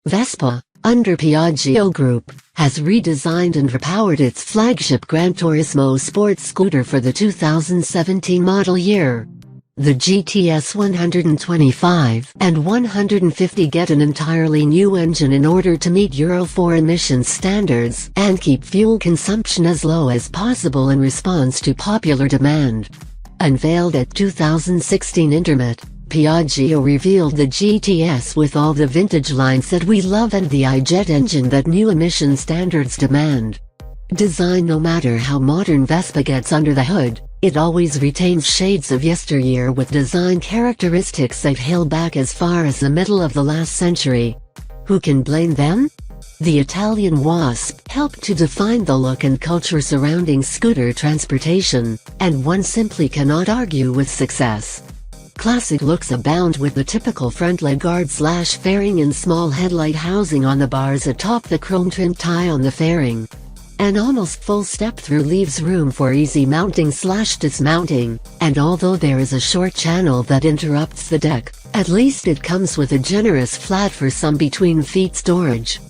Vespa, under Piaggio Group, has redesigned and repowered its flagship Gran Turismo sports scooter for the 2017 model year. The GTS 125 and 150 get an entirely new engine in order to meet Euro 4 emissions standards and keep fuel consumption as low as possible in response to popular demand. Unveiled at 2016 Intermet, Piaggio revealed the GTS with all the vintage lines that we love and the IGet engine that new emission standards demand. Designed no matter how modern Vespa gets under the hood, it always retains shades of yesteryear with design characteristics that hail back as far as the middle of the last century. Who can blame them? The Italian Wasp helped to define the look and culture surrounding scooter transportation, and one simply cannot argue with success. Classic looks abound with the typical front leg guard/fairing and small headlight housing on the bars atop the chrome-trimmed tie on the fairing. An almost full step-through leaves room for easy mounting/dismounting, and although there is a short channel that interrupts the deck, at least it comes with a generous flat for some between-feet storage.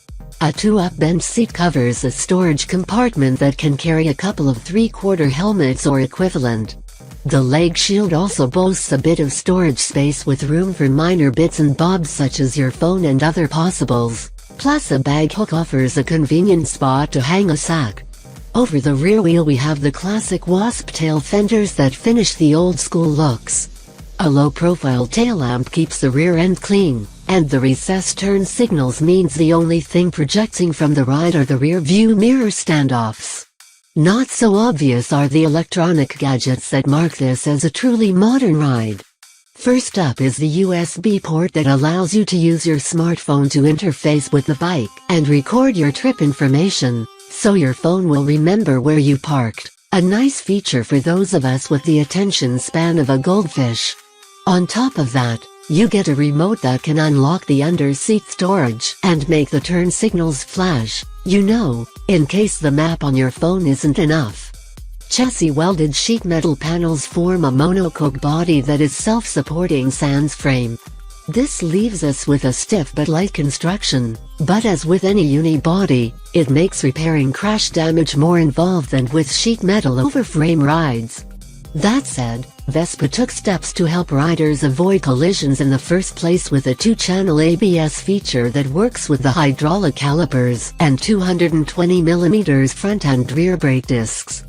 A two-up bench seat covers a storage compartment that can carry a couple of three-quarter helmets or equivalent. The leg shield also boasts a bit of storage space with room for minor bits and bobs such as your phone and other possibles, plus a bag hook offers a convenient spot to hang a sack. Over the rear wheel we have the classic wasp tail fenders that finish the old-school looks. A low-profile tail lamp keeps the rear end clean, and the recessed turn signals means the only thing projecting from the ride are the rear view mirror standoffs. Not so obvious are the electronic gadgets that mark this as a truly modern ride. First up is the USB port that allows you to use your smartphone to interface with the bike and record your trip information, so your phone will remember where you parked, a nice feature for those of us with the attention span of a goldfish. On top of that, you get a remote that can unlock the under-seat storage and make the turn signals flash, in case the map on your phone isn't enough. Chassis welded sheet metal panels form a monocoque body that is self-supporting sans frame. This leaves us with a stiff but light construction, but as with any unibody, it makes repairing crash damage more involved than with sheet metal over frame rides. That said, Vespa took steps to help riders avoid collisions in the first place with a 2-channel ABS feature that works with the hydraulic calipers and 220mm front and rear brake discs.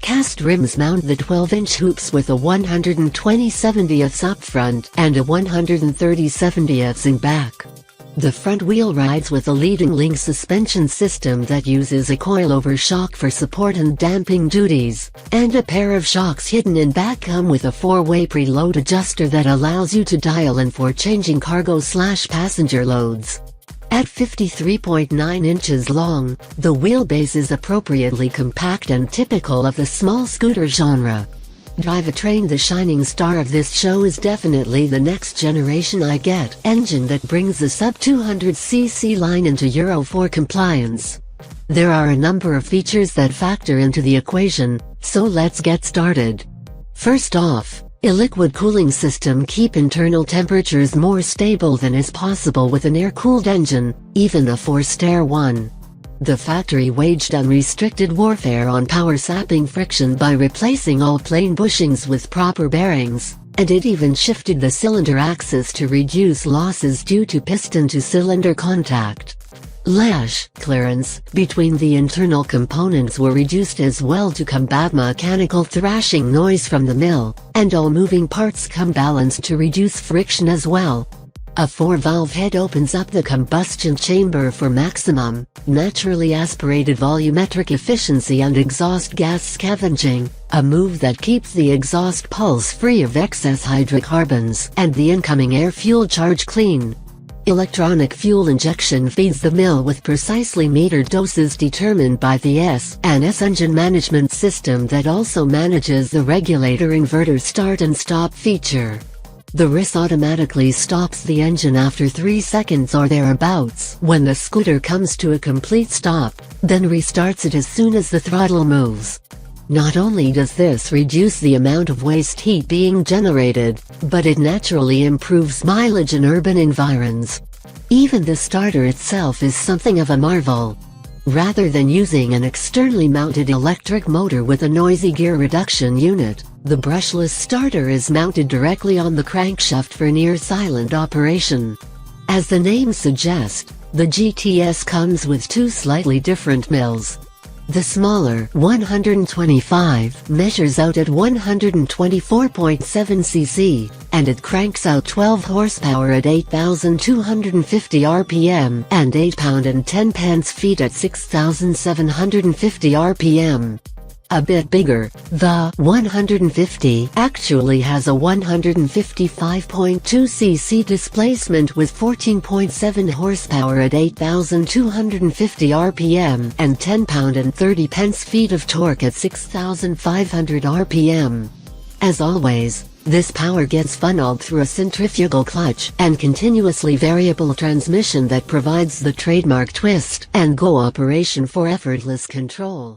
Cast rims mount the 12-inch hoops with a 120/70ths up front and a 130/70ths in back. The front wheel rides with a leading link suspension system that uses a coilover shock for support and damping duties, and a pair of shocks hidden in back come with a 4-way preload adjuster that allows you to dial in for changing cargo/passenger loads. At 53.9 inches long, the wheelbase is appropriately compact and typical of the small scooter genre. Drivetrain. The shining star of this show is definitely the next generation IGet engine that brings the sub-200cc line into Euro 4 compliance. There are a number of features that factor into the equation, so let's get started. First off, a liquid cooling system keeps internal temperatures more stable than is possible with an air-cooled engine, even a forced-air one. The factory waged unrestricted warfare on power-sapping friction by replacing all plain bushings with proper bearings, and it even shifted the cylinder axis to reduce losses due to piston-to-cylinder contact. Lash clearance between the internal components were reduced as well to combat mechanical thrashing noise from the mill, and all moving parts come balanced to reduce friction as well. A 4-valve head opens up the combustion chamber for maximum, naturally aspirated volumetric efficiency and exhaust gas scavenging, a move that keeps the exhaust pulse free of excess hydrocarbons and the incoming air-fuel charge clean. Electronic fuel injection feeds the mill with precisely metered doses determined by the S&S engine management system that also manages the regulator inverter start and stop feature. The RIS automatically stops the engine after 3 seconds or thereabouts when the scooter comes to a complete stop, then restarts it as soon as the throttle moves. Not only does this reduce the amount of waste heat being generated, but it naturally improves mileage in urban environs. Even the starter itself is something of a marvel. Rather than using an externally mounted electric motor with a noisy gear reduction unit, the brushless starter is mounted directly on the crankshaft for near-silent operation. As the name suggests, the GTS comes with two slightly different mills. The smaller 125 measures out at 124.7 cc, and it cranks out 12 horsepower at 8,250 rpm and 8 pound and 10 pence-feet at 6,750 rpm. A bit bigger, the 150 actually has a 155.2 cc displacement with 14.7 horsepower at 8,250 rpm and 10 pound and 30 pence-feet of torque at 6,500 rpm. As always, this power gets funneled through a centrifugal clutch and continuously variable transmission that provides the trademark twist and go operation for effortless control.